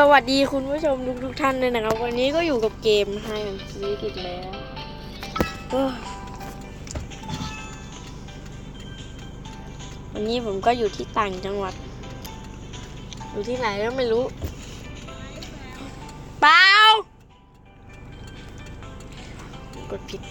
สวัสดีคุณผู้ชมทุกท่านเลยนะครับวันนี้ก็อยู่กับเกมให้ชีวิตอีกแล้ววันนี้ผมก็อยู่ที่ต่างจังหวัดอยู่ที่ไหนก็ไม่รู้เปล่ากดผิด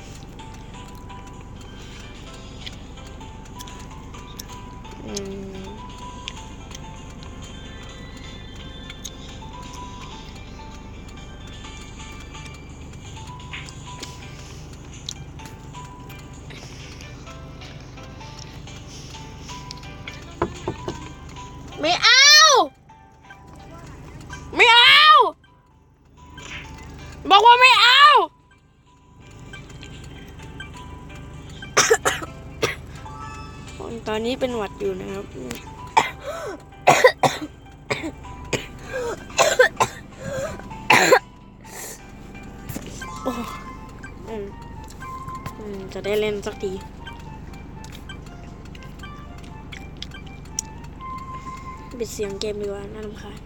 ไม่เอาบอกว่าไม่เอาตอนนี้เป็นหวัดอยู่นะครับจะได้เล่นสักทีปิดเสียงเกมดีกว่าน่ารำคาญ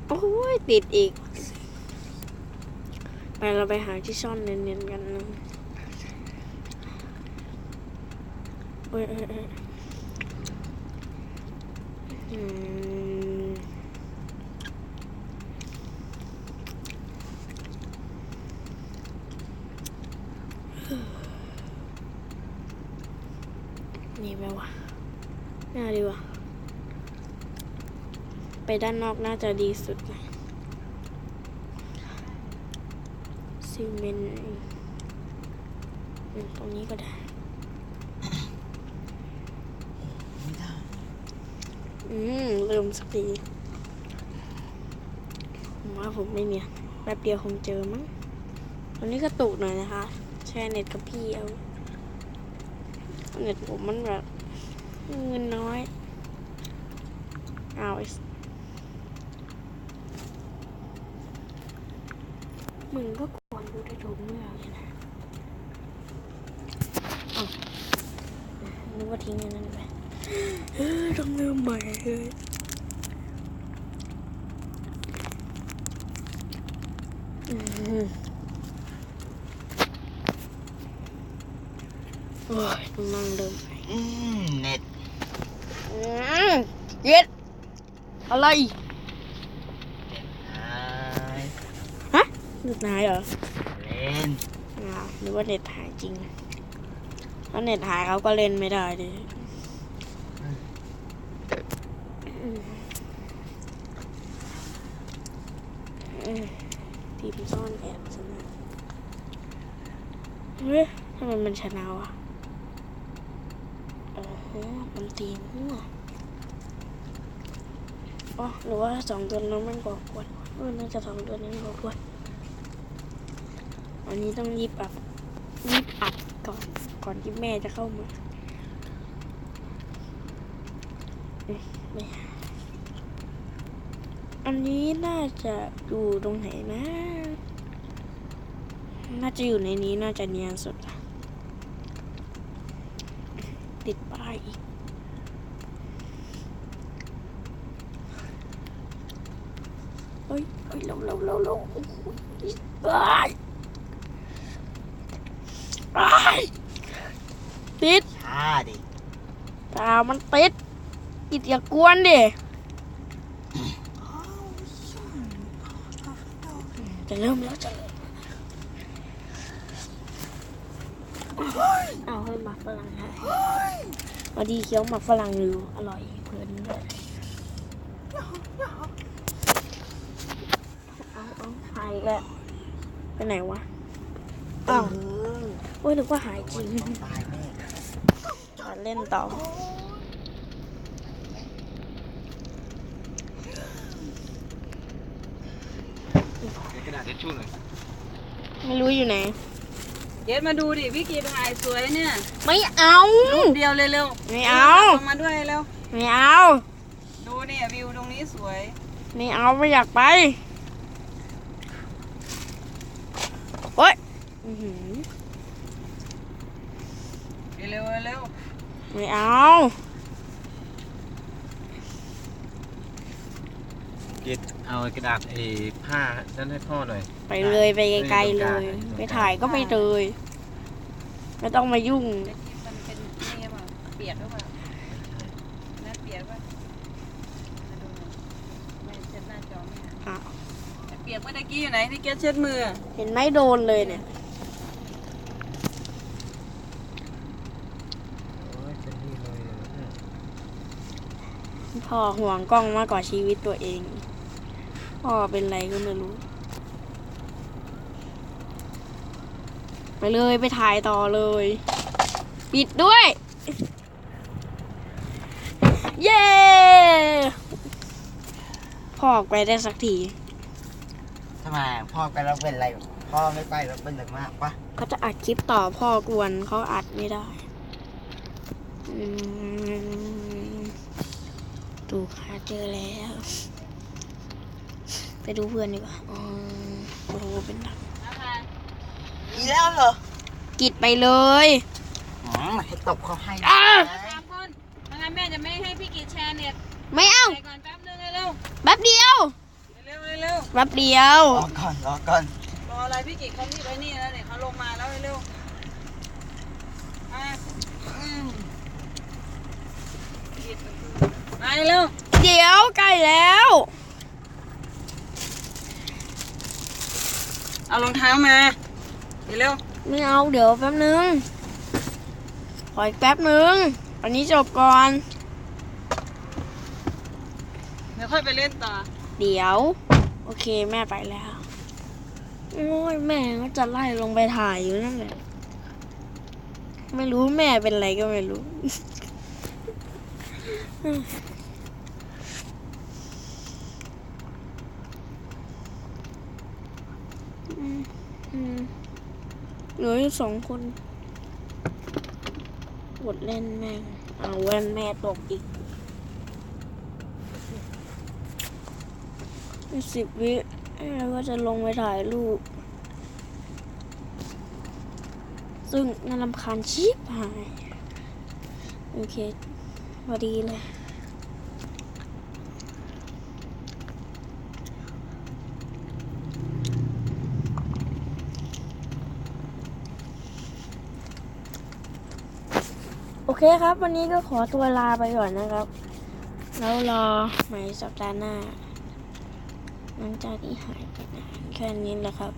โอ้ยติดอีกไปเราไปหาที่ซ่อนเนียนๆกันนะนี่ไหมวะน่าดีวะไปด้านนอกน่าจะดีสุดนะซีเมนต์ตรงนี้ก็ได้เริ่มสักทีผมว่าผมไม่เนี่ยแป๊บเดียวคงเจอมั้งวันนี้ก็ตุกหน่อยนะคะแชร์เน็ตกับพี่เอาเน็ตผมมันแบบเงินน้อยเอามึงก็ควรดูได้ทุกเมื่อเลยนะนึกว่าทิ้งอย่างนั้นไปต้องเริ่มใหม่เลยโอ้ยต้องนั่งเดิมเน็ตเย็ดอะไรฮะเน็ตหายเหรอเล่นหรือว่าเน็ตหายจริงถ้าเน็ตหายเขาก็เล่นไม่ได้ดิทีมซ่อนแอบชนะเฮ้ยทำไมมันชนะวะโอ้โหมันตีหัวอ๋อหรือว่า2 ตัวนั้นมันก่อกวนน่าจะ2 ตัวนี้ก่อกวนอันนี้ต้องรีบอัดก่อนที่แม่จะเข้ามาอันนี้น่าจะอยู่ตรงไหนนะน่าจะอยู่ในนี้น่าจะเนียนสุดติดป้ายอีกเฮ้ยลงติดช้าดิตามันติดอย่ากวนดิจะเริ่มแล้วเอาให้หมักฝรั่งให้พอดีเคี้ยวหมักฝรั่งอยู่อร่อยเพลินด้วยเอาหายแล้วไปไหนวะอ้าวโอ้ยนึกว่าหายจริงจอดเล่นต่อกระดาษทิชชู่หน่อยไม่รู้อยู่ไหนเย็ดมาดูดิพี่กีถ่ายสวยเนี่ยไม่เอารูปเดียวเร็วๆไม่เอามาด้วยเร็วไม่เอาดูเนี่ยวิวตรงนี้สวยไม่เอาไม่อยากไปโอ๊ยเร็วไม่เอา เกตเอากระดาษผ้านั้นให้พ่อหน่อย ไปเลยไปไกลๆเลย ไปถ่ายก็ไปเลยไม่ต้องมายุ่ง ไอ้ที่มันเป็นนี่ป่ะเปียกหรือเปล่าน่าเปียกป่ะมาดูหน่อยแม่เช็ดหน้าจอไม่หาไอ้เปียกเมื่อกี้อยู่ไหนที่แกเช็ดมือ เห็นไหมโดนเลยเนี่ย โอ้ยเป็นนี่เลยอะ พ่อห่วงกล้องมากกว่าชีวิตตัวเอง พ่อเป็นไรก็ไม่รู้ ไปเลยไปถ่ายต่อเลย ปิดด้วย เย้ พ่อออกไปได้สักที ทำไมพ่อไปแล้วเป็นไรพ่อไม่ไปแล้วเป็นหนักมากปะ เขาจะอัดคลิปต่อพ่อกวนเขาอัดไม่ได้ดูค่ะเจอแล้ว ไปดูเพื่อนดีกว่าโอ้โหเป็นหนัก อีแล้วเหรอ กิดไปเลย ให้ตบเขาให้ อ้า 3 คนถ้างั้นแม่จะไม่ให้พี่กีแชร์เน็ต ไม่เอา ไปก่อนแป๊บนึงเร็ว แป๊บเดียว ๆเร็วๆเร็ว แป๊บเดียว รอก่อนรอก่อน ๆรออะไรพี่กีเขารีบไปนี่แล้วเนี่ยเขาลงมาแล้วเร็วๆมาไปเร็ว เดี๋ยวใกล้แล้ว เอารองเท้ามาเร็ว ไม่เอาเดี๋ยวแป๊บนึงขออีกแป๊บนึงอันนี้จบก่อน เดี๋ยวค่อยไปเล่นต่อ เดี๋ยว โอเคแม่ไปแล้ว โอ้ยแม่ก็จะไล่ลงไปถ่ายอยู่นั่นแหละ ไม่รู้แม่เป็นอะไรก็ไม่รู้ เหลืออยู่2 คนกดเล่นแม่งเอาแว่นแม่ตกอีก10 วิแล้วก็จะลงไปถ่ายรูป ซึ่งน่ารำคาญชิบหาย โอเคพอดีเลย โอเคครับ วันนี้ก็ขอตัวลาไปก่อนนะครับ แล้วรอใหม่สัปดาห์หน้าหลังจากที่หายไปนานแค่นี้แหละครับ